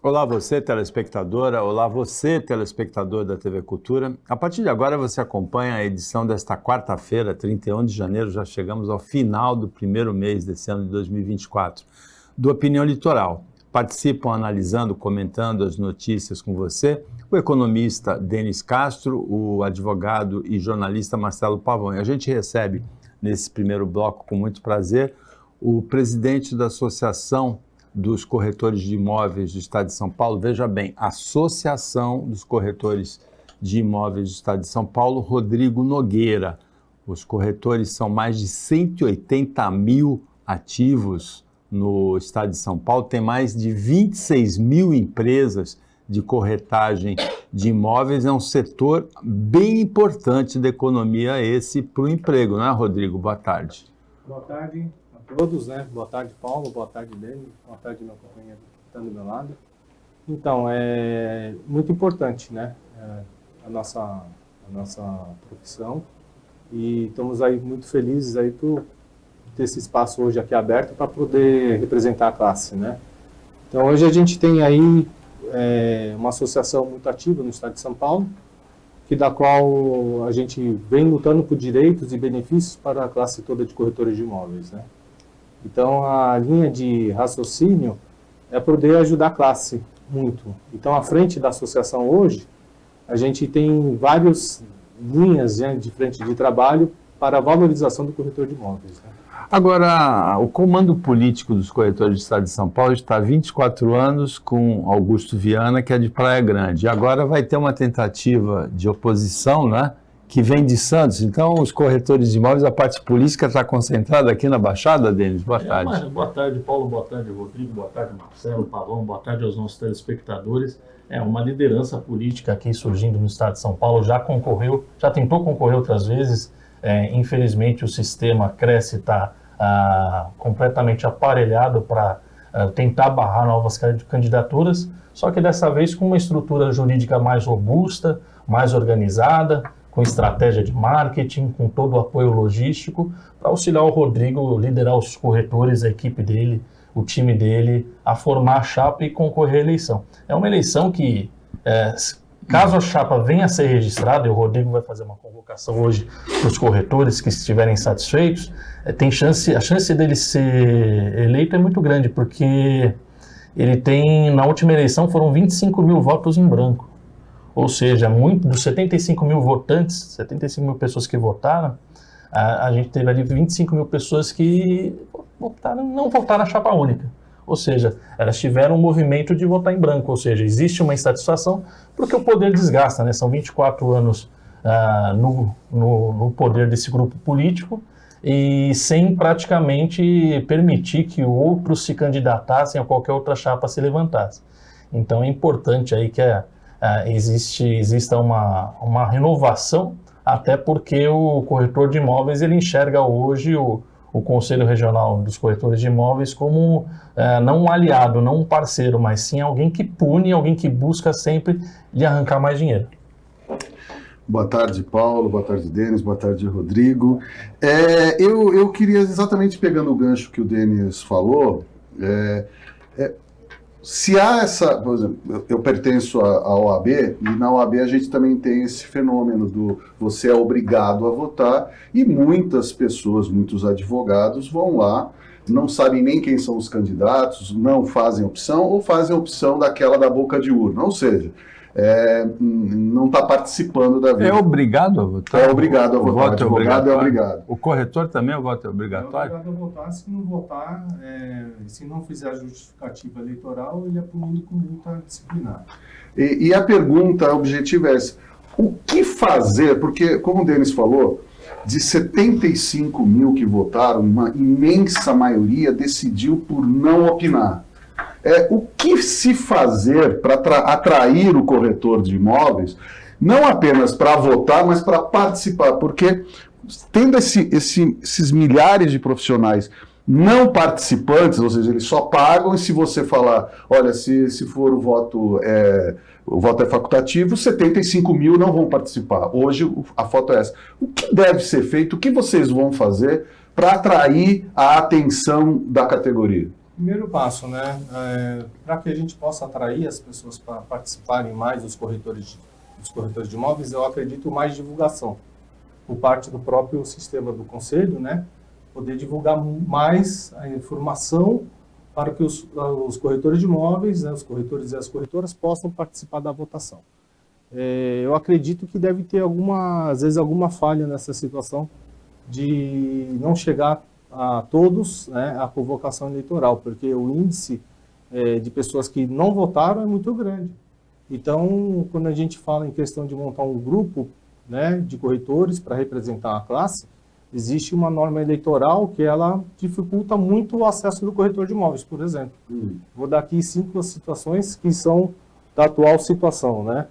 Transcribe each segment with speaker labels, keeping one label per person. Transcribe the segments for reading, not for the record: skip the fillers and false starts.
Speaker 1: Olá você, telespectadora, olá você, telespectador da TV Cultura. A partir de agora você acompanha a edição desta quarta-feira, 31 de janeiro, já chegamos ao final do primeiro mês desse ano de 2024, do Opinião Litoral. Participam analisando, comentando as notícias com você, o economista Denis Castro, o advogado e jornalista Marcelo Pavão. E a gente recebe, nesse primeiro bloco, com muito prazer, o presidente da Associação dos Corretores de Imóveis do Estado de São Paulo, veja bem, Associação dos Corretores de Imóveis do Estado de São Paulo, Rodrigo Nogueira. Os corretores são mais de 180 mil ativos no Estado de São Paulo, tem mais de 26 mil empresas de corretagem de imóveis, é um setor bem importante da economia esse para o emprego, não é, Rodrigo? Boa tarde.
Speaker 2: Boa tarde a todos, né? Boa tarde, Paulo, boa tarde, Denis, boa tarde, meu companheiro que está do meu lado. Então, é muito importante, né? A nossa profissão, e estamos aí muito felizes aí por ter esse espaço hoje aqui aberto para poder representar a classe, né? Então, hoje a gente tem aí uma associação muito ativa no estado de São Paulo, da qual a gente vem lutando por direitos e benefícios para a classe toda de corretores de imóveis, né? Então, a linha de raciocínio é poder ajudar a classe muito. Então, à frente da associação hoje, a gente tem várias linhas, né, de frente de trabalho para a valorização do corretor de imóveis, né?
Speaker 1: Agora, o comando político dos corretores do Estado de São Paulo está há 24 anos com Augusto Viana, que é de Praia Grande. E agora vai ter uma tentativa de oposição, né, que vem de Santos. Então, os corretores de imóveis, a parte política está concentrada aqui na Baixada, Denis? Boa tarde.
Speaker 3: Boa tarde, Paulo. Boa tarde, Rodrigo. Boa tarde, Marcelo, Pavão. Boa tarde aos nossos telespectadores. É uma liderança política aqui surgindo no Estado de São Paulo. Já tentou concorrer outras vezes. Infelizmente, o sistema cresce e está completamente aparelhado para tentar barrar novas candidaturas, só que dessa vez com uma estrutura jurídica mais robusta, mais organizada, com estratégia de marketing, com todo o apoio logístico, para auxiliar o Rodrigo, liderar os corretores, a equipe dele, o time dele, a formar a chapa e concorrer à eleição. É uma eleição que, caso a chapa venha a ser registrada, e o Rodrigo vai fazer uma convocação hoje para os corretores que estiverem satisfeitos, a chance dele ser eleito é muito grande, porque ele tem, na última eleição, foram 25 mil votos em branco. Ou seja, dos 75 mil votantes, 75 mil pessoas que votaram, a gente teve ali 25 mil pessoas que não votaram na chapa única. Ou seja, elas tiveram um movimento de votar em branco, ou seja, existe uma insatisfação porque o poder desgasta, né? São 24 anos no poder desse grupo político e sem praticamente permitir que outros se candidatassem a qualquer outra chapa se levantasse. Então é importante aí que exista uma renovação, até porque o corretor de imóveis ele enxerga hoje o Conselho Regional dos Corretores de Imóveis como não um aliado, não um parceiro, mas sim alguém que pune, alguém que busca sempre lhe arrancar mais dinheiro.
Speaker 4: Boa tarde, Paulo. Boa tarde, Denis. Boa tarde, Rodrigo. Eu queria, exatamente pegando o gancho que o Denis falou, se há essa... Por exemplo, eu pertenço à OAB, e na OAB a gente também tem esse fenômeno do você é obrigado a votar, e muitas pessoas, muitos advogados vão lá, não sabem nem quem são os candidatos, não fazem opção, ou fazem opção daquela da boca de urna. Ou seja, não está participando da vida.
Speaker 1: É obrigado a votar?
Speaker 4: É obrigado a votar.
Speaker 1: O voto é obrigado.
Speaker 4: É obrigado.
Speaker 1: O corretor também o voto é obrigatório?
Speaker 2: É obrigado a votar. Se não votar, se não fizer a justificativa eleitoral, ele é punido com multa disciplinar.
Speaker 4: E a pergunta objetiva é essa: o que fazer? Porque, como o Denis falou, de 75 mil que votaram, uma imensa maioria decidiu por não opinar. O que se fazer para atrair o corretor de imóveis, não apenas para votar, mas para participar? Porque tendo esses milhares de profissionais não participantes, ou seja, eles só pagam, e se você falar, olha, se for o voto é facultativo, 75 mil não vão participar. Hoje a foto é essa. O que deve ser feito? O que vocês vão fazer para atrair a atenção da categoria?
Speaker 2: Primeiro passo, né, para que a gente possa atrair as pessoas para participarem mais dos corretores de imóveis, eu acredito mais divulgação por parte do próprio sistema do conselho, né, poder divulgar mais a informação para que os corretores de imóveis, né, os corretores e as corretoras possam participar da votação. Eu acredito que deve ter às vezes alguma falha nessa situação de não chegar a todos, né, a convocação eleitoral, porque o índice de pessoas que não votaram é muito grande. Então, quando a gente fala em questão de montar um grupo, né, de corretores para representar a classe, existe uma norma eleitoral que ela dificulta muito o acesso do corretor de imóveis, por exemplo. Vou dar aqui 5 situações que são da atual situação, né?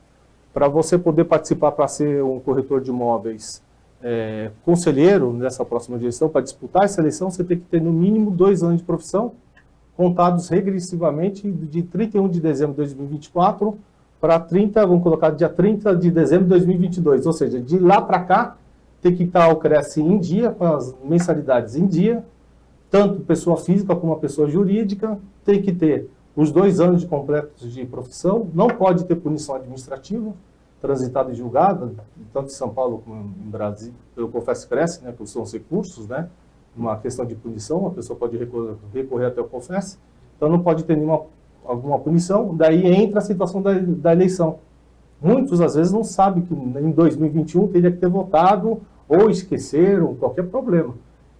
Speaker 2: Para você poder participar para ser um corretor de imóveis conselheiro nessa próxima eleição, para disputar essa eleição, você tem que ter no mínimo 2 anos de profissão, contados regressivamente de 31 de dezembro de 2024 para 30, vamos colocar dia 30 de dezembro de 2022, ou seja, de lá para cá, tem que estar o Cresce em dia, com as mensalidades em dia, tanto pessoa física como a pessoa jurídica, tem que ter os 2 anos de completos de profissão, não pode ter punição administrativa, transitada e julgada, tanto em São Paulo como em Brasília, pelo COFES Cresce, né, que são os recursos, né, uma questão de punição, a pessoa pode recorrer até o COFES, então não pode ter alguma punição, daí entra a situação da eleição. Muitos, às vezes, não sabem que em 2021 teria que ter votado, ou esqueceram, qualquer problema.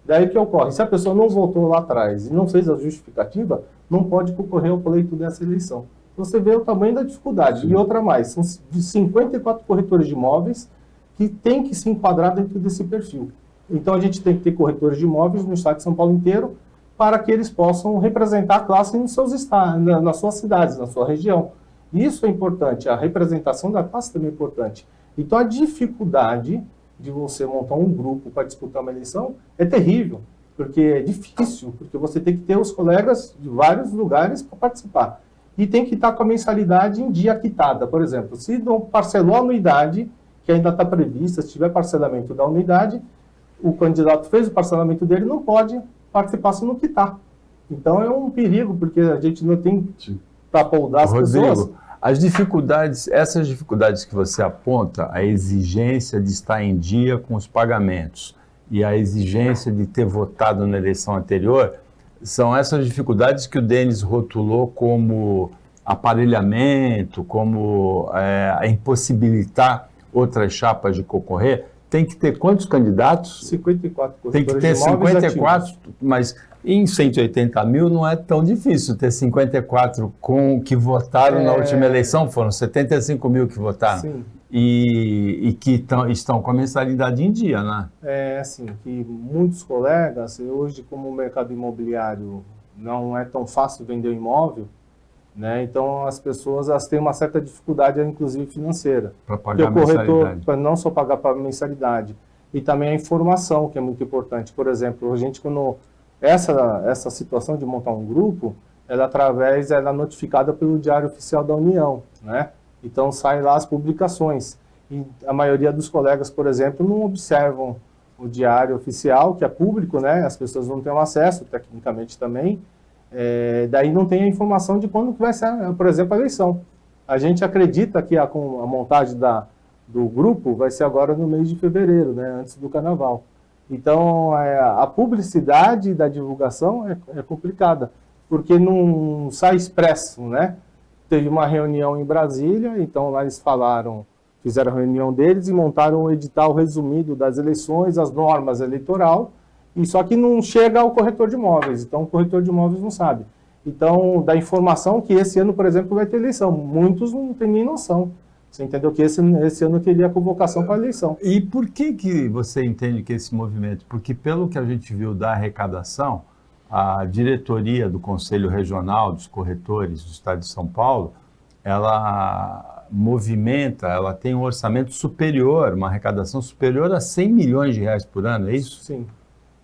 Speaker 2: Daí o que ocorre? Se a pessoa não votou lá atrás e não fez a justificativa, não pode concorrer ao pleito dessa eleição. Você vê o tamanho da dificuldade. Sim. E outra mais, são 54 corretores de imóveis que têm que se enquadrar dentro desse perfil. Então a gente tem que ter corretores de imóveis no estado de São Paulo inteiro para que eles possam representar a classe nos seus estados, nas suas cidades, na sua região. Isso é importante, a representação da classe também é importante. Então a dificuldade de você montar um grupo para disputar uma eleição é terrível, porque é difícil, porque você tem que ter os colegas de vários lugares para participar. E tem que estar com a mensalidade em dia quitada. Por exemplo, se não parcelou a anuidade, que ainda está prevista, se tiver parcelamento da unidade, o candidato fez o parcelamento dele, não pode participar se não quitar. Então é um perigo, porque a gente não tem para poldar as pessoas.
Speaker 1: As dificuldades, essas dificuldades que você aponta, a exigência de estar em dia com os pagamentos e a exigência de ter votado na eleição anterior, são essas dificuldades que o Denis rotulou como aparelhamento, como impossibilitar outras chapas de concorrer. Tem que ter quantos candidatos?
Speaker 2: 54.
Speaker 1: Tem que ter 54, mas em 180 mil não é tão difícil ter 54 que votaram na última eleição, foram 75 mil que votaram.
Speaker 2: Sim.
Speaker 1: E que estão com a mensalidade em dia, né?
Speaker 2: É assim, que muitos colegas, hoje como o mercado imobiliário não é tão fácil vender o imóvel, né? Então as pessoas têm uma certa dificuldade, inclusive financeira. Para
Speaker 1: pagar a mensalidade.
Speaker 2: Para não só pagar para a mensalidade. E também a informação, que é muito importante. Por exemplo, a gente quando... Essa situação de montar um grupo, ela é notificada pelo Diário Oficial da União, né? Então saem lá as publicações. E a maioria dos colegas, por exemplo, não observam o Diário Oficial, que é público, né? As pessoas não têm acesso, tecnicamente também. Daí não tem a informação de quando que vai ser, por exemplo, a eleição. A gente acredita que a montagem do grupo vai ser agora no mês de fevereiro, né? Antes do Carnaval. Então, a publicidade da divulgação é complicada, porque não sai expresso, né? Teve uma reunião em Brasília, então lá eles fizeram a reunião deles e montaram um edital resumido das eleições, as normas eleitoral, e só que não chega ao corretor de imóveis, então o corretor de imóveis não sabe. Então, da informação que esse ano, por exemplo, vai ter eleição, muitos não têm nem noção. Você entendeu que esse ano teria convocação para a eleição.
Speaker 1: E por que você entende que esse movimento? Porque pelo que a gente viu da arrecadação, a diretoria do Conselho Regional dos Corretores do Estado de São Paulo, ela ela tem um orçamento superior, uma arrecadação superior a 100 milhões de reais por ano, é isso?
Speaker 2: Sim,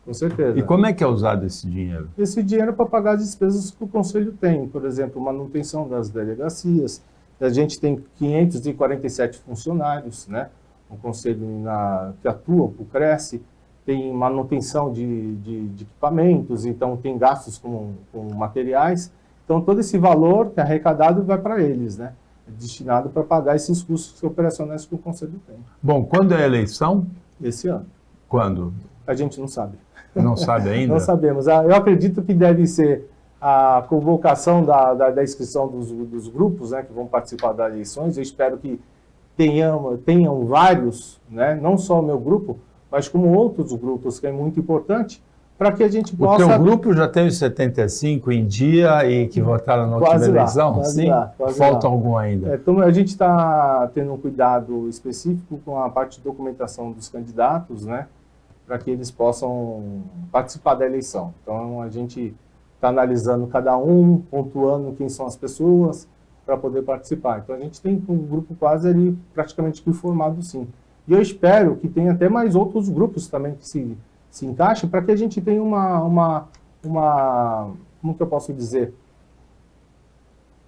Speaker 2: com certeza.
Speaker 1: E como é que é usado esse dinheiro?
Speaker 2: Esse dinheiro é para pagar as despesas que o Conselho tem, por exemplo, manutenção das delegacias. A gente tem 547 funcionários, né? Um conselho que atua, o Cresce. tem manutenção de equipamentos, então tem gastos com materiais. Então, todo esse valor que é arrecadado vai para eles, né? É destinado para pagar esses custos operacionais que o Conselho tem.
Speaker 1: Bom, quando é a eleição?
Speaker 2: Esse ano.
Speaker 1: Quando?
Speaker 2: A gente não sabe.
Speaker 1: Não sabe ainda?
Speaker 2: Não sabemos. Eu acredito que deve ser a convocação da inscrição dos grupos, né, que vão participar das eleições. Eu espero que tenham vários, né, não só o meu grupo, mas como outros grupos, que é muito importante, para que a gente possa...
Speaker 1: O teu grupo já tem os 75 em dia e que votaram na última eleição?
Speaker 2: Quase
Speaker 1: Sim?
Speaker 2: lá, quase
Speaker 1: Falta
Speaker 2: lá.
Speaker 1: algum ainda?
Speaker 2: Então, a gente está tendo um cuidado específico com a parte de documentação dos candidatos, né, para que eles possam participar da eleição. Então, a gente está analisando cada um, pontuando quem são as pessoas para poder participar. Então, a gente tem um grupo quase ali praticamente formado, sim. E eu espero que tenha até mais outros grupos também que se encaixem para que a gente tenha como que eu posso dizer?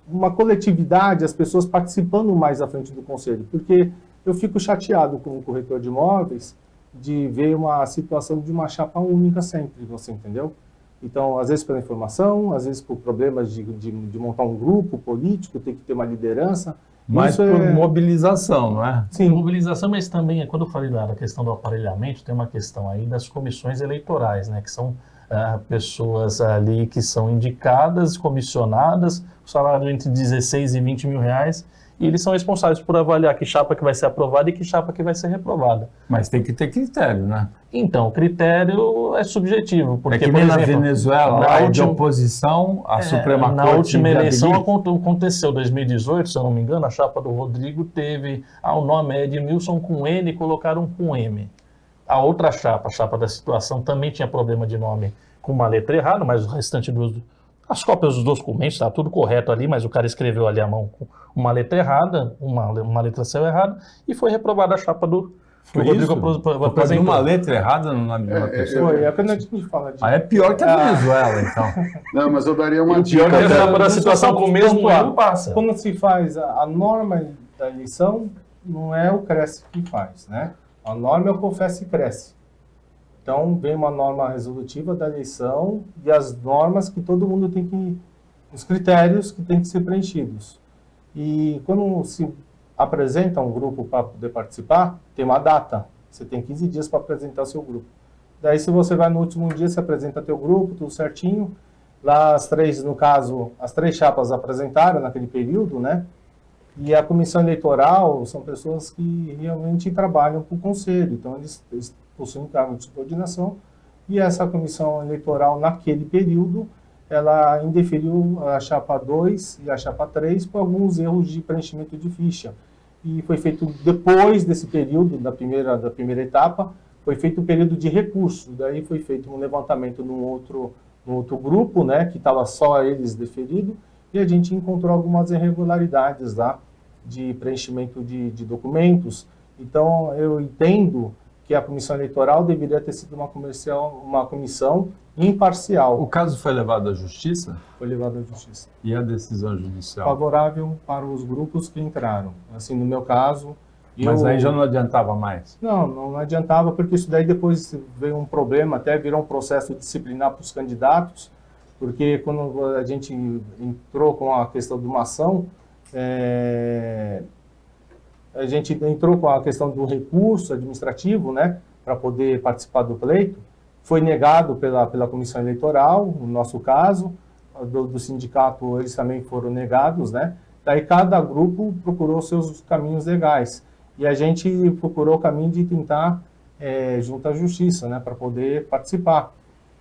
Speaker 2: Uma coletividade, as pessoas participando mais à frente do conselho. Porque eu fico chateado com o corretor de imóveis de ver uma situação de uma chapa única sempre, você entendeu? Então, às vezes pela informação, às vezes por problemas de montar um grupo político, tem que ter uma liderança.
Speaker 1: Mas por mobilização, não é?
Speaker 3: Sim, mobilização, mas também, quando eu falei da questão do aparelhamento, tem uma questão aí das comissões eleitorais, né, que são pessoas ali que são indicadas, comissionadas, o salário entre 16 e 20 mil reais, e eles são responsáveis por avaliar que chapa que vai ser aprovada e que chapa que vai ser reprovada.
Speaker 1: Mas tem que ter critério, né?
Speaker 3: Então, o critério é subjetivo. Porque,
Speaker 1: é que
Speaker 3: por
Speaker 1: nem
Speaker 3: exemplo,
Speaker 1: na Venezuela, lá é de oposição, a Suprema Corte...
Speaker 3: Na última eleição aconteceu, 2018, se eu não me engano, a chapa do Rodrigo teve... o nome é Edmilson com N e colocaram com M. A outra chapa, a chapa da situação, também tinha problema de nome com uma letra errada, mas o restante as cópias dos documentos, está tudo correto ali, mas o cara escreveu ali à mão com uma letra errada, uma letra C errada, e foi reprovada a chapa do Rodrigo
Speaker 1: apresentou. Uma letra errada no nome de uma pessoa?
Speaker 2: É apenas a gente fala de...
Speaker 1: é pior que a Venezuela, então.
Speaker 4: Não, mas eu daria uma
Speaker 3: dica. Pior que a chapa da situação com o mesmo erro passa.
Speaker 2: Quando se faz a norma da eleição, não é o Cresce que faz, né? A norma é o Confesse e Cresce. Então, vem uma norma resolutiva da eleição e as normas que todo mundo tem que... os critérios que têm que ser preenchidos. E quando se apresenta um grupo para poder participar, tem uma data. Você tem 15 dias para apresentar o seu grupo. Daí, se você vai no último dia, você apresenta teu grupo, tudo certinho. Lá, no caso, as 3 chapas apresentaram naquele período, né? E a comissão eleitoral são pessoas que realmente trabalham para o conselho. Então, eles possuem cargo de subordinação. E essa comissão eleitoral, naquele período, ela indeferiu a chapa 2 e a chapa 3 por alguns erros de preenchimento de ficha. E foi feito depois desse período, da primeira etapa, foi feito o período de recurso. Daí foi feito um levantamento num outro grupo, né, que estava só eles deferido, e a gente encontrou algumas irregularidades lá de preenchimento de documentos. Então, eu entendo que a comissão eleitoral deveria ter sido uma comissão imparcial.
Speaker 1: O caso foi levado à justiça?
Speaker 2: Foi levado à justiça.
Speaker 1: E a decisão judicial?
Speaker 2: Favorável para os grupos que entraram. Assim, no meu caso...
Speaker 1: Mas aí já não adiantava mais?
Speaker 2: Não adiantava, porque isso daí depois veio um problema, até virou um processo disciplinar para os candidatos, porque quando a gente entrou com a questão de uma ação, a gente entrou com a questão do recurso administrativo, né, para poder participar do pleito, foi negado pela comissão eleitoral, no nosso caso, do sindicato eles também foram negados, né, daí cada grupo procurou seus caminhos legais, e a gente procurou o caminho de tentar junto à justiça, né, para poder participar.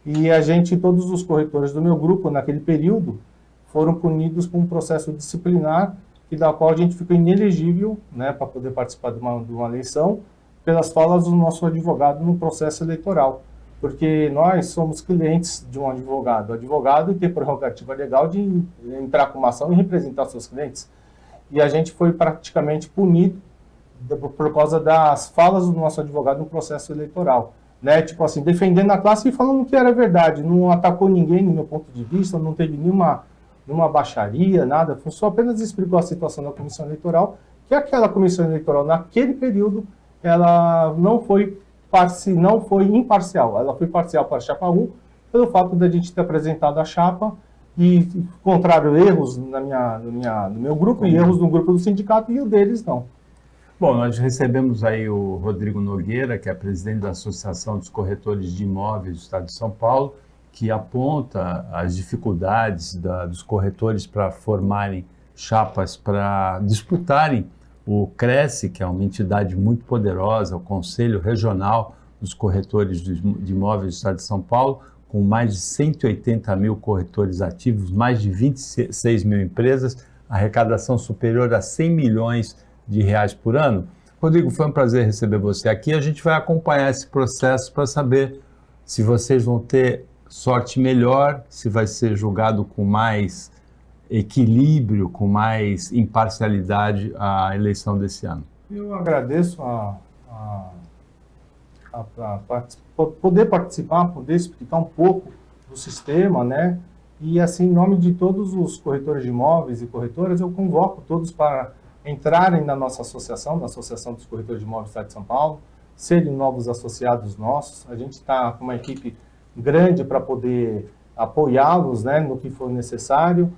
Speaker 2: E todos os corretores do meu grupo, naquele período, foram punidos por um processo disciplinar, e da qual a gente ficou inelegível, né, para poder participar de uma eleição, pelas falas do nosso advogado no processo eleitoral. Porque nós somos clientes de um advogado. O advogado tem prerrogativa legal de entrar com uma ação e representar seus clientes. E a gente foi praticamente punido por causa das falas do nosso advogado no processo eleitoral. Né? Tipo assim, defendendo a classe e falando que era verdade. Não atacou ninguém, no meu ponto de vista, não teve nenhuma baixaria, nada, só apenas explicou a situação da comissão eleitoral, que aquela comissão eleitoral, naquele período, ela não foi não foi imparcial, ela foi parcial para a chapa 1, pelo fato de a gente ter apresentado a chapa e encontraram erros no meu grupo e erros no grupo do sindicato e o deles não.
Speaker 1: Bom, nós recebemos aí o Rodrigo Nogueira, que é presidente da Associação dos Corretores de Imóveis do Estado de São Paulo, que aponta as dificuldades dos corretores para formarem chapas para disputarem o Cresce, que é uma entidade muito poderosa, o Conselho Regional dos Corretores de Imóveis do Estado de São Paulo, com mais de 180 mil corretores ativos, mais de 26 mil empresas, arrecadação superior a 100 milhões de reais por ano. Rodrigo, foi um prazer receber você aqui. A gente vai acompanhar esse processo para saber se vocês vão ter sorte melhor, se vai ser julgado com mais equilíbrio, com mais imparcialidade a eleição desse ano.
Speaker 2: Eu agradeço poder participar, poder explicar um pouco do sistema, né? E assim, em nome de todos os corretores de imóveis e corretoras, eu convoco todos para entrarem na nossa associação, na Associação dos Corretores de Imóveis do Estado de São Paulo, serem novos associados nossos. A gente está com uma equipe grande para poder apoiá-los, né, no que for necessário.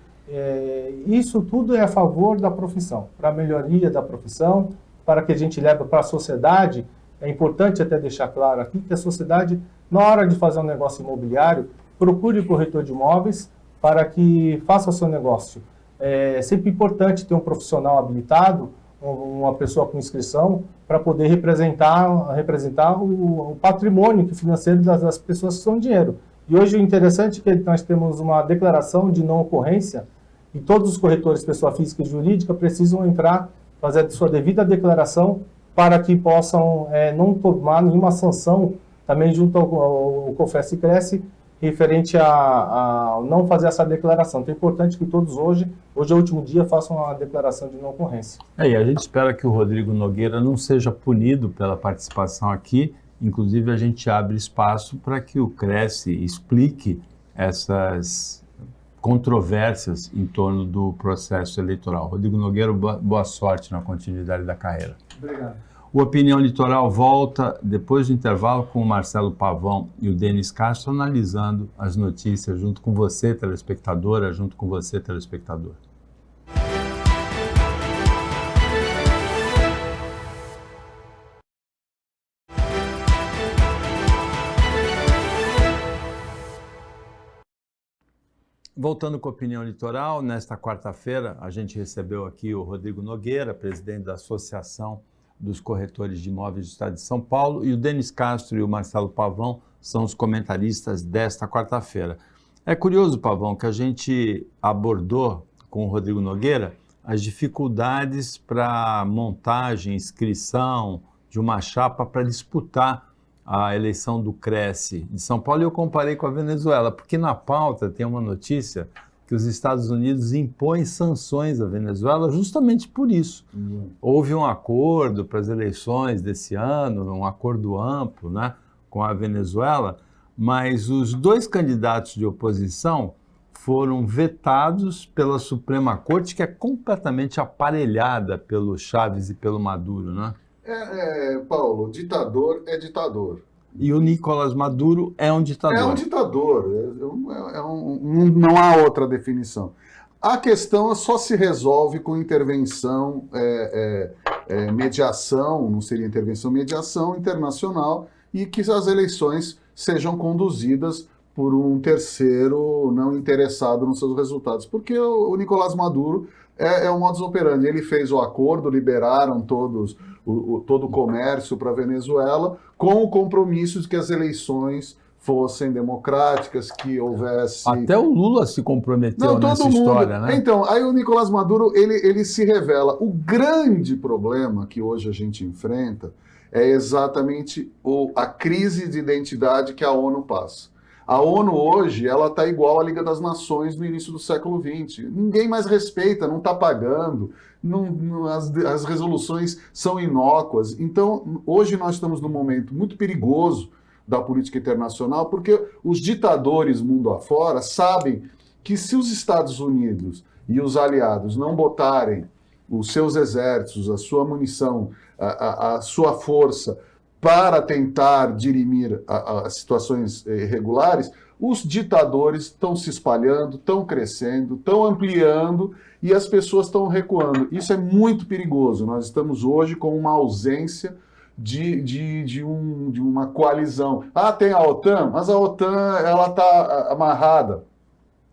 Speaker 2: Isso tudo é a favor da profissão, para a melhoria da profissão, para que a gente leve para a sociedade. É importante até deixar claro aqui que a sociedade, na hora de fazer um negócio imobiliário, procure o corretor de imóveis para que faça o seu negócio. É sempre importante ter um profissional habilitado, uma pessoa com inscrição, para poder representar o patrimônio financeiro das pessoas que são dinheiro. E hoje o interessante é que nós temos uma declaração de não ocorrência e todos os corretores, pessoa física e jurídica, precisam entrar, fazer a sua devida declaração para que possam não tomar nenhuma sanção também junto ao COFES e Cresce referente a não fazer essa declaração. Então é importante que todos hoje é o último dia, façam a declaração de não ocorrência.
Speaker 1: E a gente espera que o Rodrigo Nogueira não seja punido pela participação aqui. Inclusive, a gente abre espaço para que o Cresce explique essas controvérsias em torno do processo eleitoral. Rodrigo Nogueira, boa sorte na continuidade da carreira.
Speaker 2: Obrigado.
Speaker 1: O Opinião Litoral volta depois do intervalo com o Marcelo Pavão e o Denis Castro analisando as notícias junto com você, telespectadora, junto com você, telespectador. Voltando com a Opinião Litoral, nesta quarta-feira a gente recebeu aqui o Rodrigo Nogueira, presidente da Associação dos Corretores de Imóveis do Estado de São Paulo, e o Denis Castro e o Marcelo Pavão são os comentaristas desta quarta-feira. É curioso, Pavão, que a gente abordou com o Rodrigo Nogueira as dificuldades para montagem, inscrição de uma chapa para disputar a eleição do Cresce de São Paulo, e eu comparei com a Venezuela, porque na pauta tem uma notícia que os Estados Unidos impõem sanções à Venezuela justamente por isso. Houve um acordo para as eleições desse ano, um acordo amplo, né, com a Venezuela, mas os dois candidatos de oposição foram vetados pela Suprema Corte, que é completamente aparelhada pelo Chávez e pelo Maduro, né?
Speaker 4: Paulo, ditador é ditador.
Speaker 1: E o Nicolás Maduro é um ditador.
Speaker 4: É um ditador, não há outra definição. A questão só se resolve com intervenção, mediação, não seria intervenção, mediação internacional, e que as eleições sejam conduzidas por um terceiro não interessado nos seus resultados. Porque o Nicolás Maduro é o modus operandi. Ele fez o acordo, liberaram todo o comércio para a Venezuela, com o compromisso de que as eleições fossem democráticas, que houvesse...
Speaker 1: Até o Lula se comprometeu nessa história, né?
Speaker 4: Então, aí o Nicolás Maduro, ele se revela. O grande problema que hoje a gente enfrenta é exatamente a crise de identidade que a ONU passa. A ONU hoje, ela está igual à Liga das Nações no início do século XX. Ninguém mais respeita, não está pagando, as resoluções são inócuas. Então, hoje nós estamos num momento muito perigoso da política internacional, porque os ditadores mundo afora sabem que se os Estados Unidos e os aliados não botarem os seus exércitos, a sua munição, a sua força para tentar dirimir as situações irregulares, os ditadores estão se espalhando, estão crescendo, estão ampliando e as pessoas estão recuando. Isso é muito perigoso. Nós estamos hoje com uma ausência de uma coalizão. Ah, tem a OTAN, mas a OTAN ela está amarrada.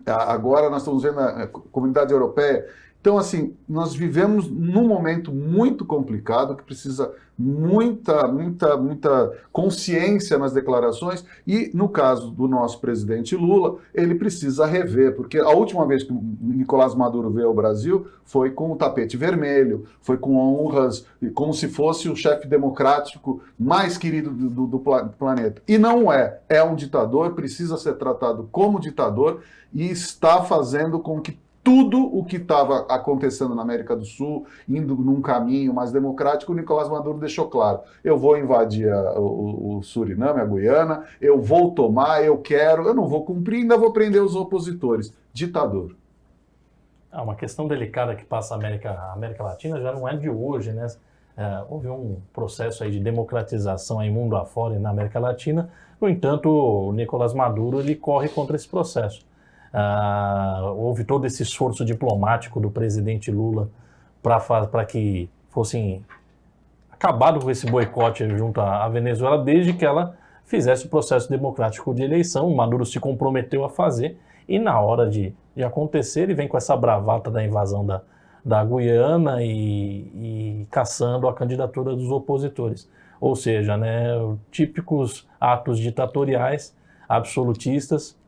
Speaker 4: Agora nós estamos vendo a Comunidade Europeia. Então, assim, nós vivemos num momento muito complicado, que precisa muita consciência nas declarações, e no caso do nosso presidente Lula, ele precisa rever, porque a última vez que o Nicolás Maduro veio ao Brasil foi com o tapete vermelho, foi com honras, como se fosse o chefe democrático mais querido do planeta. E não é um ditador, precisa ser tratado como ditador, e está fazendo com que tudo o que estava acontecendo na América do Sul, indo num caminho mais democrático, o Nicolás Maduro deixou claro: eu vou invadir o Suriname, a Guiana, eu vou tomar, eu não vou cumprir, ainda vou prender os opositores. Ditador.
Speaker 3: Uma questão delicada que passa a América Latina já não é de hoje, né? Houve um processo aí de democratização aí mundo afora e na América Latina. No entanto, o Nicolás Maduro ele corre contra esse processo. Houve todo esse esforço diplomático do presidente Lula para que fosse acabado com esse boicote junto à Venezuela, desde que ela fizesse o processo democrático de eleição. O Maduro se comprometeu a fazer, e na hora de acontecer, ele vem com essa bravata da invasão da Guiana e caçando a candidatura dos opositores. Ou seja, né, típicos atos ditatoriais, absolutistas,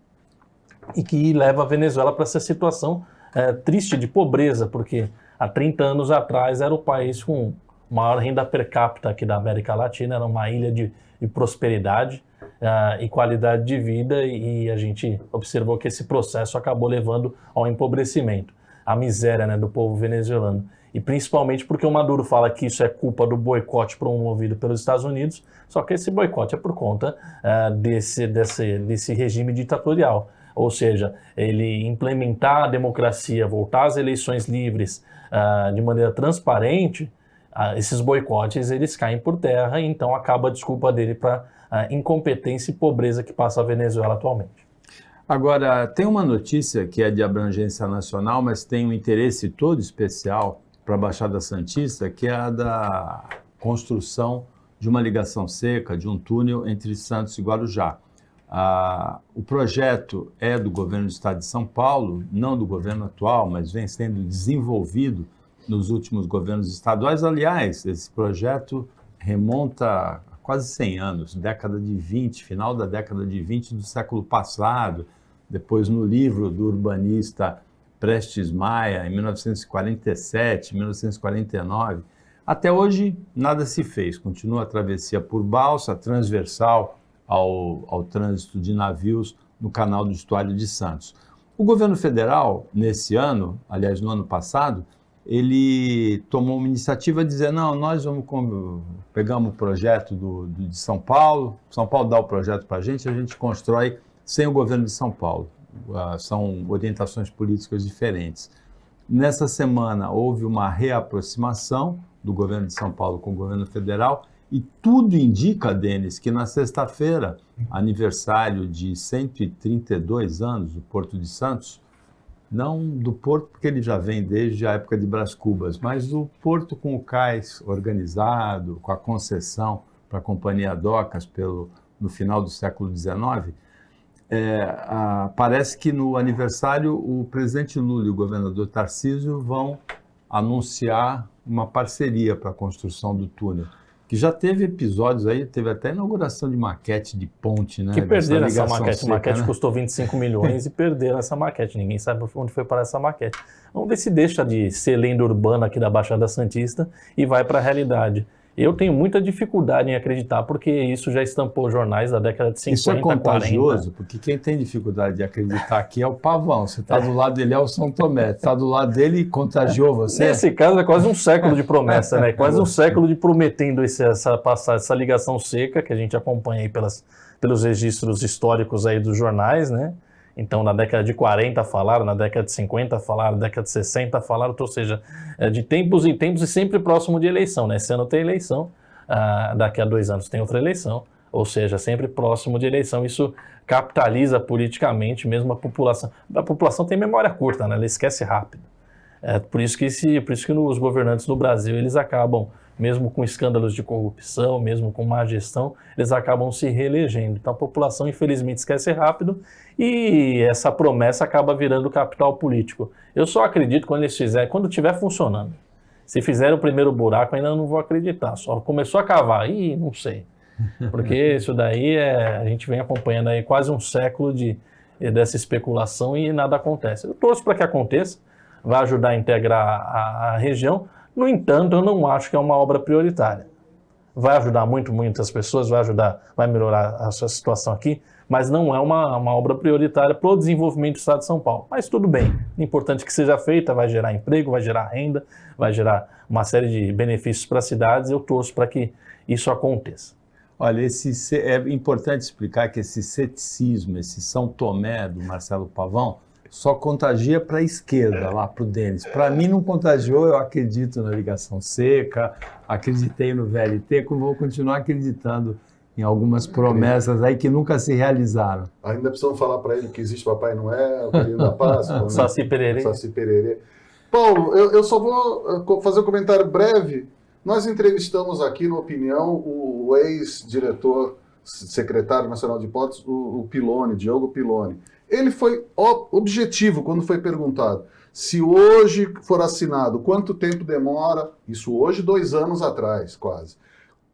Speaker 3: e que leva a Venezuela para essa situação triste de pobreza, porque há 30 anos atrás era o país com maior renda per capita aqui da América Latina, era uma ilha de prosperidade e qualidade de vida, e a gente observou que esse processo acabou levando ao empobrecimento, à miséria, né, do povo venezuelano. E principalmente porque o Maduro fala que isso é culpa do boicote promovido pelos Estados Unidos, só que esse boicote é por conta desse regime ditatorial. Ou seja, ele implementar a democracia, voltar às eleições livres de maneira transparente, esses boicotes eles caem por terra, e então acaba a desculpa dele para a incompetência e pobreza que passa a Venezuela atualmente.
Speaker 1: Agora, tem uma notícia que é de abrangência nacional, mas tem um interesse todo especial para a Baixada Santista, que é a da construção de uma ligação seca, de um túnel entre Santos e Guarujá. O projeto é do governo do estado de São Paulo, não do governo atual, mas vem sendo desenvolvido nos últimos governos estaduais. Aliás, esse projeto remonta a quase 100 anos, década de 20, final da década de 20 do século passado, depois no livro do urbanista Prestes Maia, em 1947, 1949. Até hoje, nada se fez, continua a travessia por balsa, transversal ao trânsito de navios no canal do Estuário de Santos. O governo federal, nesse ano, aliás, no ano passado, ele tomou uma iniciativa de dizer: não, nós pegamos o projeto de São Paulo dá o projeto para a gente constrói sem o governo de São Paulo. São orientações políticas diferentes. Nessa semana houve uma reaproximação do governo de São Paulo com o governo federal, e tudo indica, Denis, que na sexta-feira, aniversário de 132 anos do Porto de Santos, não do porto, porque ele já vem desde a época de Brás Cubas, mas do porto com o cais organizado, com a concessão para a Companhia Docas no final do século XIX, parece que no aniversário o presidente Lula e o governador Tarcísio vão anunciar uma parceria para a construção do túnel, que já teve episódios aí, teve até inauguração de maquete de ponte, né?
Speaker 3: Que perderam essa maquete.
Speaker 1: Seca,
Speaker 3: a maquete, né? Custou 25 milhões e perderam essa maquete. Ninguém sabe onde foi parar essa maquete. Vamos ver se deixa de ser lenda urbana aqui da Baixada Santista e vai para a realidade. Eu tenho muita dificuldade em acreditar, porque isso já estampou jornais da década de 50,
Speaker 1: isso é contagioso,
Speaker 3: 40.
Speaker 1: Porque quem tem dificuldade de acreditar aqui é o Pavão. Você está do lado dele, é o São Tomé. Está do lado dele e contagiou você?
Speaker 3: Nesse caso é quase um século de promessa, né? Quase um século de prometendo essa ligação seca que a gente acompanha aí pelos registros históricos aí dos jornais, né? Então, na década de 40 falaram, na década de 50 falaram, na década de 60 falaram, ou seja, de tempos em tempos e sempre próximo de eleição, né? Esse ano tem eleição, daqui a 2 anos tem outra eleição, ou seja, sempre próximo de eleição. Isso capitaliza politicamente mesmo a população. A população tem memória curta, né? Ela esquece rápido. Por isso que os governantes do Brasil, eles acabam, mesmo com escândalos de corrupção, mesmo com má gestão, eles acabam se reelegendo. Então a população, infelizmente, esquece rápido e essa promessa acaba virando capital político. Eu só acredito quando estiver funcionando. Se fizer o primeiro buraco, ainda não vou acreditar. Só começou a cavar, não sei. Porque isso daí a gente vem acompanhando aí quase um século dessa especulação e nada acontece. Eu torço para que aconteça, vai ajudar a integrar a região. No entanto, eu não acho que é uma obra prioritária. Vai ajudar muitas pessoas, vai melhorar a sua situação aqui, mas não é uma obra prioritária para o desenvolvimento do estado de São Paulo. Mas tudo bem, o importante é que seja feita, vai gerar emprego, vai gerar renda, vai gerar uma série de benefícios para as cidades. Eu torço para que isso aconteça.
Speaker 1: Olha, é importante explicar que esse ceticismo, esse São Tomé do Marcelo Pavão, só contagia para a esquerda, lá para o Denis. Para mim não contagiou, eu acredito na ligação seca, acreditei no VLT, como vou continuar acreditando em algumas promessas aí que nunca se realizaram.
Speaker 4: Ainda precisamos falar para ele que existe Papai Noel, o Coelhinho da Páscoa, né?
Speaker 3: Saci Pererê.
Speaker 4: Saci Pererê. Paulo, eu só vou fazer um comentário breve. Nós entrevistamos aqui no Opinião o ex-diretor, secretário nacional de hipóteses, o Piloni, Diogo Piloni. Ele foi objetivo quando foi perguntado se hoje for assinado, quanto tempo demora, isso hoje 2 anos atrás, quase.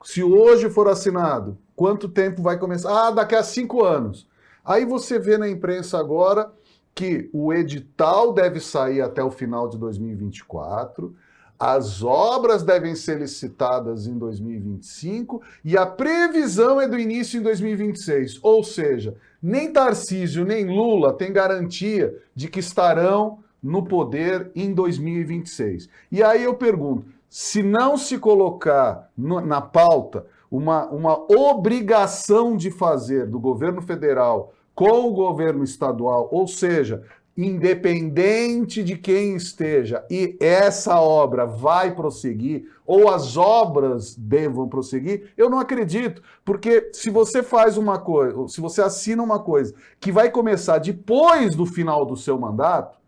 Speaker 4: Se hoje for assinado, quanto tempo vai começar? Daqui a 5 anos. Aí você vê na imprensa agora que o edital deve sair até o final de 2024, as obras devem ser licitadas em 2025 e a previsão é do início em 2026. Ou seja, nem Tarcísio nem Lula têm garantia de que estarão no poder em 2026. E aí eu pergunto, se não se colocar na pauta uma obrigação de fazer do governo federal com o governo estadual, ou seja, independente de quem esteja, e essa obra vai prosseguir, ou as obras devam prosseguir, eu não acredito, porque se você faz uma coisa, se você assina uma coisa que vai começar depois do final do seu mandato,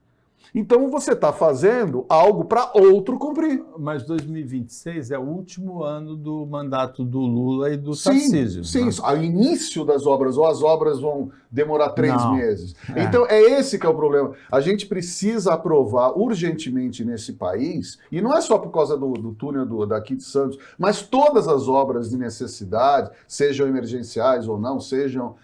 Speaker 4: então você está fazendo algo para outro cumprir.
Speaker 1: Mas 2026 é o último ano do mandato do Lula e do Tarcísio.
Speaker 4: Sim,
Speaker 1: né?
Speaker 4: Ao início das obras, ou as obras vão demorar 3 meses. Então é esse que é o problema. A gente precisa aprovar urgentemente nesse país, e não é só por causa do túnel daqui de Santos, mas todas as obras de necessidade, sejam emergenciais ou não, sejam...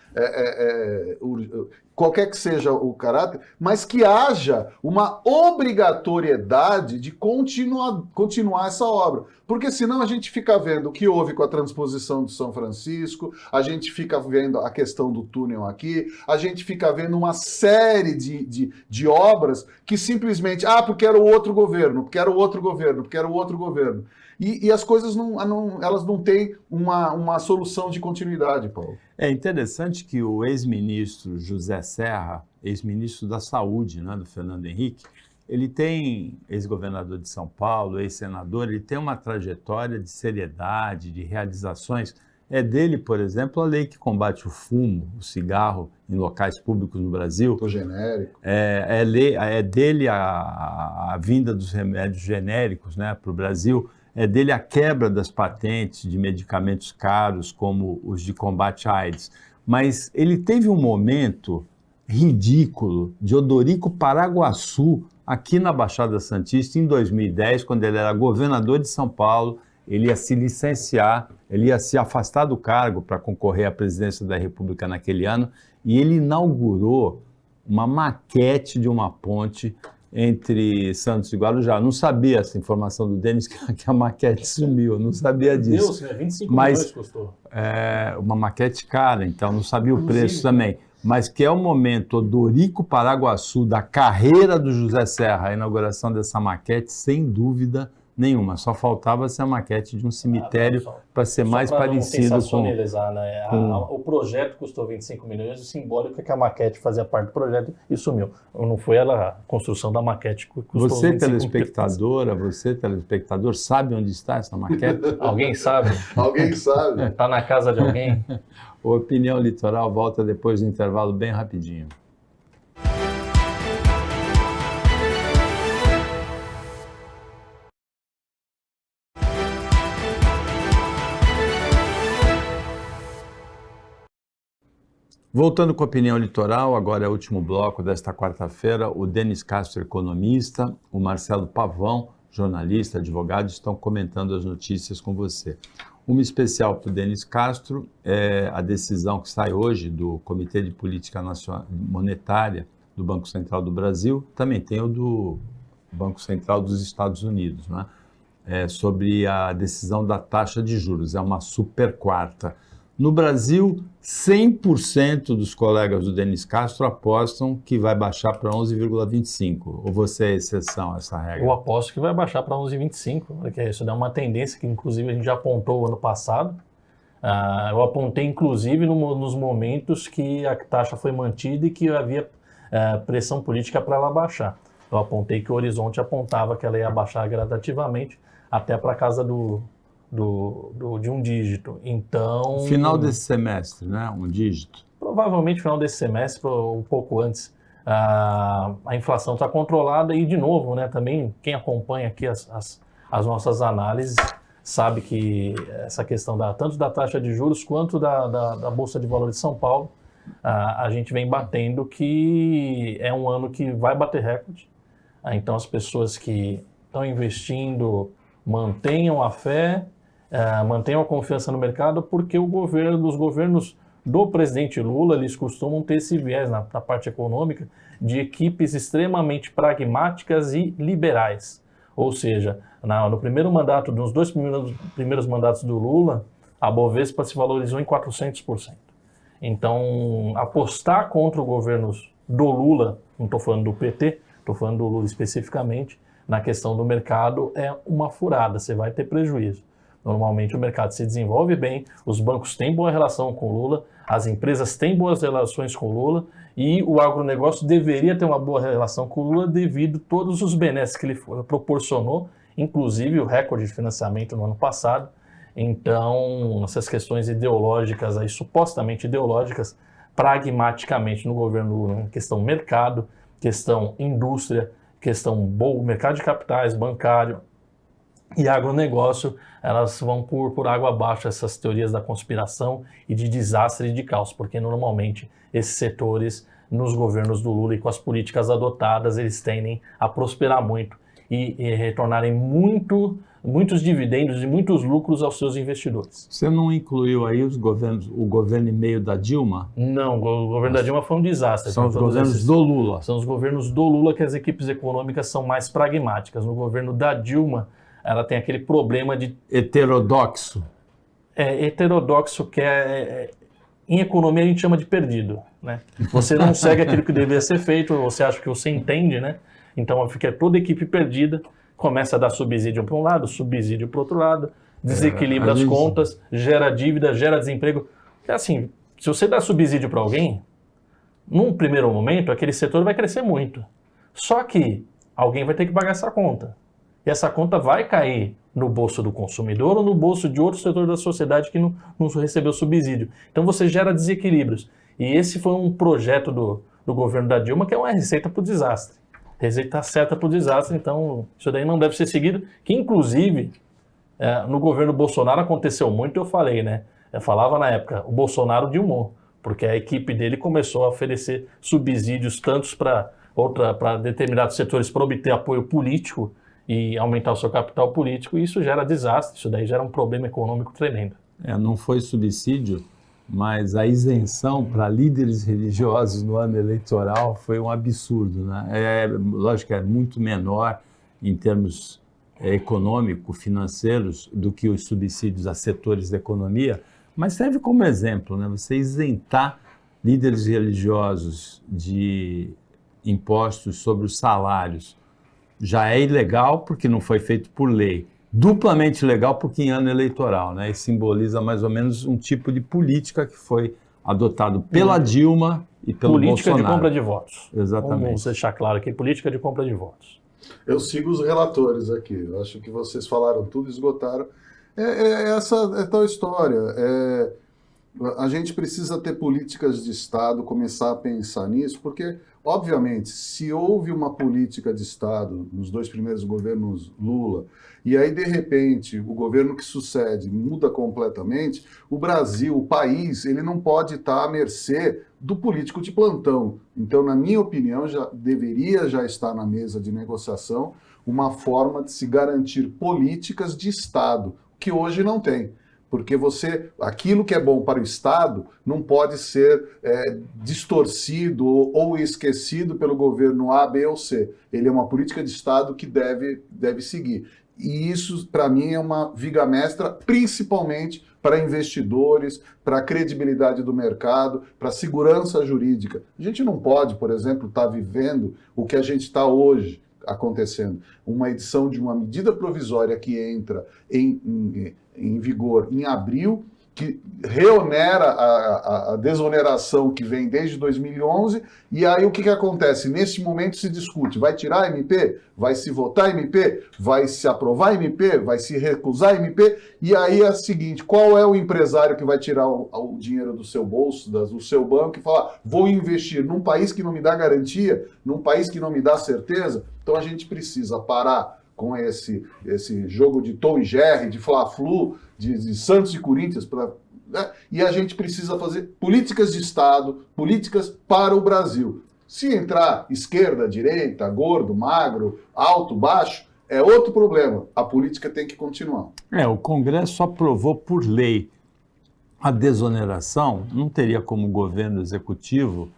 Speaker 4: qualquer que seja o caráter, mas que haja uma obrigatoriedade de continuar essa obra. Porque senão a gente fica vendo o que houve com a transposição do São Francisco, a gente fica vendo a questão do túnel aqui, a gente fica vendo uma série de obras que simplesmente, porque era o outro governo, porque era o outro governo, porque era o outro governo. E as coisas elas não têm uma solução de continuidade, Paulo.
Speaker 1: É interessante que o ex-ministro José Serra, ex-ministro da Saúde, né, do Fernando Henrique, ele tem, ex-governador de São Paulo, ex-senador, ele tem uma trajetória de seriedade, de realizações. É dele, por exemplo, a lei que combate o fumo, o cigarro em locais públicos no Brasil.
Speaker 4: O genérico.
Speaker 1: É dele a vinda dos remédios genéricos, né, para o Brasil. É dele a quebra das patentes de medicamentos caros, como os de combate à AIDS. Mas ele teve um momento ridículo de Odorico Paraguaçu, aqui na Baixada Santista, em 2010, quando ele era governador de São Paulo. Ele ia se licenciar, ele ia se afastar do cargo para concorrer à presidência da República naquele ano, e ele inaugurou uma maquete de uma ponte entre Santos e Guarujá. Não sabia essa informação do Denis, que a maquete sumiu, eu não sabia disso.
Speaker 3: Deus, 25 milhões custou.
Speaker 1: Uma maquete cara, então não sabia o preço também. Mas que é o momento Odorico Paraguaçu da carreira do José Serra, a inauguração dessa maquete, sem dúvida, Nenhuma, só faltava ser a maquete de um cemitério para ser mais parecido
Speaker 3: não
Speaker 1: com...
Speaker 3: sensacionalizar, né? O projeto custou 25 milhões, o simbólico é que a maquete fazia parte do projeto e sumiu. Não foi a construção da maquete que custou 25
Speaker 1: Você, telespectador, sabe onde está essa maquete?
Speaker 3: Alguém sabe?
Speaker 4: Alguém sabe?
Speaker 3: Está na casa de alguém?
Speaker 1: O Opinião Litoral volta depois do intervalo bem rapidinho. Voltando com a Opinião Litoral, agora é o último bloco desta quarta-feira. O Denis Castro, economista, o Marcelo Pavão, jornalista, advogado, estão comentando as notícias com você. Uma especial para o Denis Castro é a decisão que sai hoje do Comitê de Política Monetária do Banco Central do Brasil, também tem o do Banco Central dos Estados Unidos, né? Sobre a decisão da taxa de juros, é uma super quarta. No Brasil, 100% dos colegas do Denis Castro apostam que vai baixar para 11,25. Ou você é exceção a essa regra?
Speaker 3: Eu aposto que vai baixar para 11,25, porque isso é uma tendência que, inclusive, a gente já apontou ano passado. Eu apontei, inclusive, nos momentos que a taxa foi mantida e que havia pressão política para ela baixar. Eu apontei que o horizonte apontava que ela ia baixar gradativamente até para a casa de um dígito. Então...
Speaker 1: Final desse semestre, né? Um dígito.
Speaker 3: Provavelmente final desse semestre, um pouco antes. A inflação está controlada e, de novo, né, também quem acompanha aqui as nossas análises sabe que essa questão tanto da taxa de juros quanto da Bolsa de Valores de São Paulo, a gente vem batendo que é um ano que vai bater recorde. Então as pessoas que estão investindo mantenham a fé, mantenham a confiança no mercado, porque os governos do presidente Lula, eles costumam ter esse viés na parte econômica de equipes extremamente pragmáticas e liberais. Ou seja, no primeiro mandato, nos dois primeiros mandatos do Lula, a Bovespa se valorizou em 400%. Então, apostar contra os governos do Lula, não estou falando do PT, estou falando do Lula especificamente, na questão do mercado é uma furada, você vai ter prejuízo. Normalmente o mercado se desenvolve bem, os bancos têm boa relação com o Lula, as empresas têm boas relações com o Lula e o agronegócio deveria ter uma boa relação com o Lula devido a todos os benefícios que ele proporcionou, inclusive o recorde de financiamento no ano passado. Então, essas questões ideológicas, aí, supostamente ideológicas, pragmaticamente no governo Lula, questão mercado, questão indústria, questão mercado de capitais, bancário e agronegócio, elas vão por água abaixo, essas teorias da conspiração e de desastre e de caos, porque normalmente esses setores, nos governos do Lula e com as políticas adotadas, eles tendem a prosperar muito e retornarem muitos dividendos e muitos lucros aos seus investidores.
Speaker 1: Você não incluiu aí o governo e meio da Dilma?
Speaker 3: Não, o governo da Dilma foi um desastre.
Speaker 1: São os governos do Lula.
Speaker 3: São os governos do Lula que as equipes econômicas são mais pragmáticas. No governo da Dilma, ela tem aquele problema de...
Speaker 1: Heterodoxo.
Speaker 3: Heterodoxo, que em economia a gente chama de perdido, né? Você não segue aquilo que deveria ser feito, você acha que você entende, né? Então fica toda a equipe perdida, começa a dar subsídio para um lado, subsídio para o outro lado, desequilibra as contas, gera dívida, gera desemprego. É assim, se você dá subsídio para alguém, num primeiro momento, aquele setor vai crescer muito. Só que alguém vai ter que pagar essa conta. E essa conta vai cair no bolso do consumidor ou no bolso de outro setor da sociedade que não recebeu subsídio. Então você gera desequilíbrios. E esse foi um projeto do governo da Dilma, que é uma receita para o desastre. Receita certa para o desastre, então isso daí não deve ser seguido, que inclusive no governo Bolsonaro aconteceu muito, eu falei, né? Eu falava na época, o Bolsonaro dilmou, porque a equipe dele começou a oferecer subsídios tantos para determinados setores para obter apoio político e aumentar o seu capital político, e isso gera desastre, isso daí gera um problema econômico tremendo.
Speaker 1: Não foi subsídio, mas a isenção para líderes religiosos no ano eleitoral foi um absurdo, né? Lógico que é muito menor em termos econômico-financeiros do que os subsídios a setores da economia, mas serve como exemplo, né? Você isentar líderes religiosos de impostos sobre os salários já é ilegal porque não foi feito por lei. Duplamente legal porque em ano eleitoral, né? E simboliza mais ou menos um tipo de política que foi adotado pela Dilma e pelo
Speaker 3: política
Speaker 1: Bolsonaro.
Speaker 3: de compra de votos.
Speaker 1: Exatamente.
Speaker 3: Vamos deixar claro aqui, política de compra de votos.
Speaker 4: Eu sigo os relatores aqui. Eu acho que vocês falaram tudo, esgotaram. É tal história. A gente precisa ter políticas de Estado, começar a pensar nisso, porque, obviamente, se houve uma política de Estado nos 2 primeiros governos Lula, e aí, de repente, o governo que sucede muda completamente, o Brasil, o país, ele não pode estar à mercê do político de plantão. Então, na minha opinião, deveria já estar na mesa de negociação uma forma de se garantir políticas de Estado, que hoje não tem. Porque aquilo que é bom para o Estado não pode ser distorcido ou esquecido pelo governo A, B ou C. Ele é uma política de Estado que deve seguir. E isso, para mim, é uma viga mestra, principalmente para investidores, para a credibilidade do mercado, para a segurança jurídica. A gente não pode, por exemplo, estar vivendo o que a gente está hoje acontecendo. Uma edição de uma medida provisória que entra em vigor em abril, que reonera a desoneração que vem desde 2011, e aí o que acontece? Nesse momento se discute, vai tirar a MP? Vai se votar a MP? Vai se aprovar a MP? Vai se recusar a MP? E aí é o seguinte, qual é o empresário que vai tirar o dinheiro do seu bolso, do seu banco e falar, vou investir num país que não me dá garantia, num país que não me dá certeza? Então a gente precisa parar com esse jogo de Tom e Jerry, de Fla-Flu, de Santos e Corinthians, né? E a gente precisa fazer políticas de Estado, políticas para o Brasil. Se entrar esquerda, direita, gordo, magro, alto, baixo, é outro problema. A política tem que continuar.
Speaker 1: O Congresso aprovou por lei a desoneração, não teria como governo executivo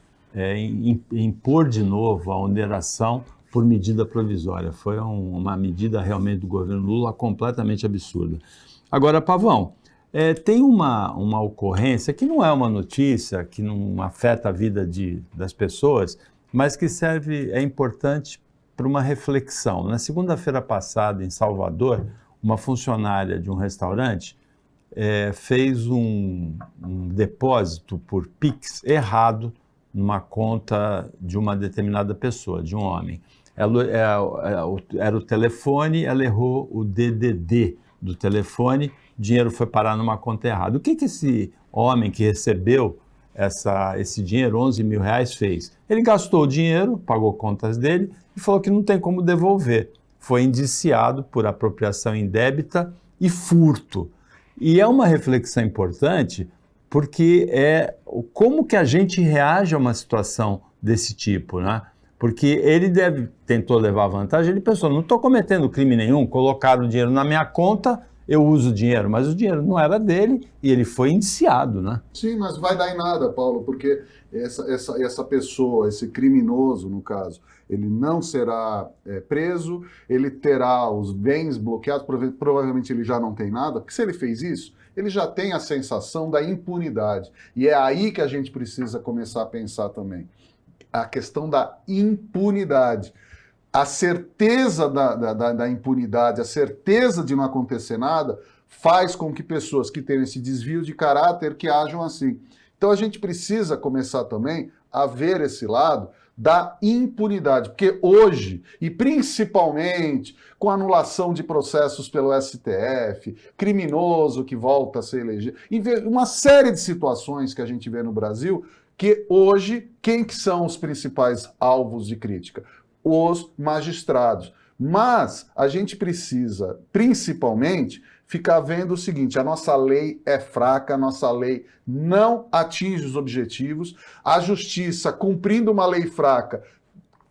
Speaker 1: impor de novo a oneração por medida provisória. Foi uma medida realmente do governo Lula completamente absurda. Agora, Pavão, tem uma ocorrência que não é uma notícia, que não afeta a vida das pessoas, mas que é importante para uma reflexão. Na segunda-feira passada, em Salvador, uma funcionária de um restaurante fez um depósito por Pix errado numa conta de uma determinada pessoa, de um homem. Era o telefone, ela errou o DDD do telefone, o dinheiro foi parar numa conta errada. O que esse homem que recebeu esse dinheiro, 11 mil reais, fez? Ele gastou o dinheiro, pagou contas dele e falou que não tem como devolver. Foi indiciado por apropriação indébita e furto. E é uma reflexão importante porque como que a gente reage a uma situação desse tipo, né? Porque ele tentou levar vantagem, ele pensou, não estou cometendo crime nenhum, colocaram o dinheiro na minha conta, eu uso o dinheiro, mas o dinheiro não era dele e ele foi indiciado, né?
Speaker 4: Sim, mas vai dar em nada, Paulo, porque essa pessoa, esse criminoso, no caso, ele não será preso, ele terá os bens bloqueados, provavelmente ele já não tem nada, porque se ele fez isso, ele já tem a sensação da impunidade. E é aí que a gente precisa começar a pensar também. A questão da impunidade. A certeza da impunidade, a certeza de não acontecer nada, faz com que pessoas que tenham esse desvio de caráter que ajam assim. Então a gente precisa começar também a ver esse lado da impunidade, porque hoje, e principalmente com a anulação de processos pelo STF, criminoso que volta a se eleger, uma série de situações que a gente vê no Brasil, que hoje, quem que são os principais alvos de crítica? Os magistrados. Mas a gente precisa, principalmente, ficar vendo o seguinte, a nossa lei é fraca, a nossa lei não atinge os objetivos, a justiça, cumprindo uma lei fraca,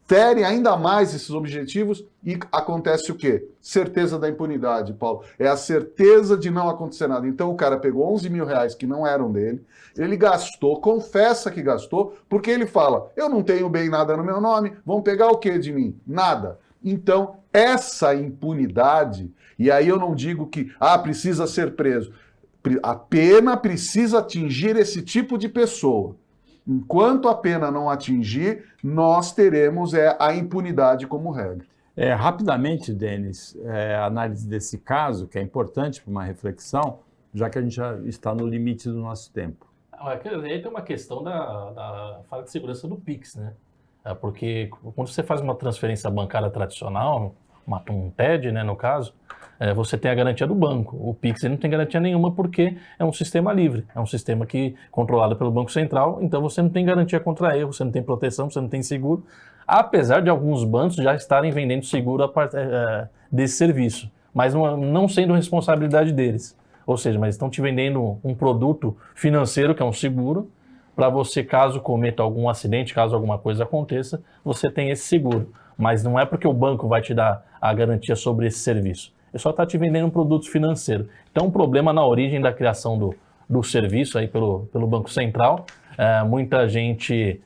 Speaker 4: fere ainda mais esses objetivos e acontece o quê? Certeza da impunidade, Paulo. É a certeza de não acontecer nada. Então o cara pegou 11 mil reais que não eram dele, ele gastou, confessa que gastou, porque ele fala, eu não tenho bem nada no meu nome, vão pegar o quê de mim? Nada. Então essa impunidade, e aí eu não digo que precisa ser preso, a pena precisa atingir esse tipo de pessoa. Enquanto a pena não atingir, nós teremos a impunidade como regra.
Speaker 1: Rapidamente, Denis, a análise desse caso, que é importante para uma reflexão, já que a gente já está no limite do nosso tempo.
Speaker 3: Aí tem uma questão da falta de segurança do Pix, né? Porque quando você faz uma transferência bancária tradicional, um TED, né, no caso, você tem a garantia do banco. O Pix ele não tem garantia nenhuma porque é um sistema livre, é um sistema controlado pelo Banco Central, então você não tem garantia contra erro, você não tem proteção, você não tem seguro, apesar de alguns bancos já estarem vendendo seguro desse serviço, mas não sendo responsabilidade deles. Ou seja, mas estão te vendendo um produto financeiro, que é um seguro, para você, caso cometa algum acidente, caso alguma coisa aconteça, você tem esse seguro. Mas não é porque o banco vai te dar a garantia sobre esse serviço. Ele só está te vendendo um produto financeiro. Então, um problema na origem da criação do serviço aí pelo Banco Central. Muita gente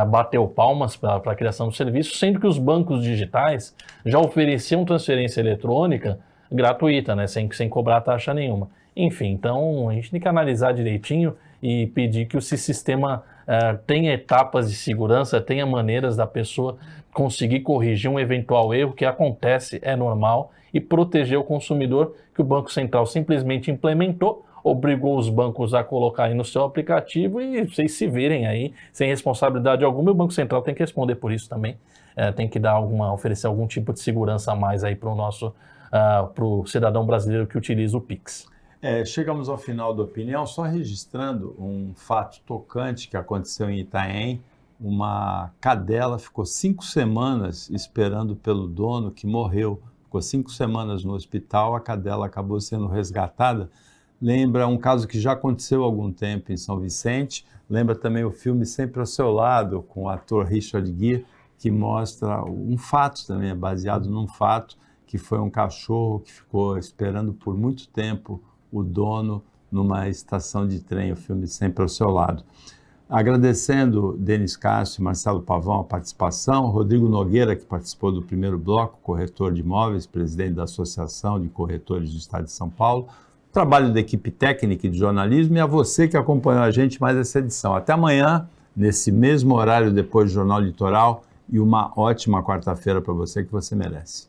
Speaker 3: bateu palmas para a criação do serviço, sendo que os bancos digitais já ofereciam transferência eletrônica gratuita, né, sem cobrar taxa nenhuma. Enfim, então a gente tem que analisar direitinho e pedir que esse sistema tenha etapas de segurança, tenha maneiras da pessoa conseguir corrigir um eventual erro que acontece, é normal, e proteger o consumidor que o Banco Central simplesmente implementou, obrigou os bancos a colocar aí no seu aplicativo e vocês se virem aí sem responsabilidade alguma, e o Banco Central tem que responder por isso também, tem que oferecer algum tipo de segurança a mais aí para o cidadão brasileiro que utiliza o Pix.
Speaker 1: Chegamos ao final da opinião, só registrando um fato tocante que aconteceu em Itanhaém. Uma cadela ficou 5 semanas esperando pelo dono, que morreu. Ficou 5 semanas no hospital, a cadela acabou sendo resgatada. Lembra um caso que já aconteceu há algum tempo em São Vicente. Lembra também o filme Sempre ao Seu Lado, com o ator Richard Gere, que mostra um fato também, é baseado num fato, que foi um cachorro que ficou esperando por muito tempo o dono numa estação de trem, o filme Sempre ao Seu Lado. Agradecendo Denis Cássio e Marcelo Pavão a participação, Rodrigo Nogueira, que participou do primeiro bloco, corretor de imóveis, presidente da Associação de Corretores do Estado de São Paulo, trabalho da equipe técnica e de jornalismo, e a você que acompanhou a gente mais essa edição. Até amanhã, nesse mesmo horário depois do Jornal Litoral, e uma ótima quarta-feira para você que você merece.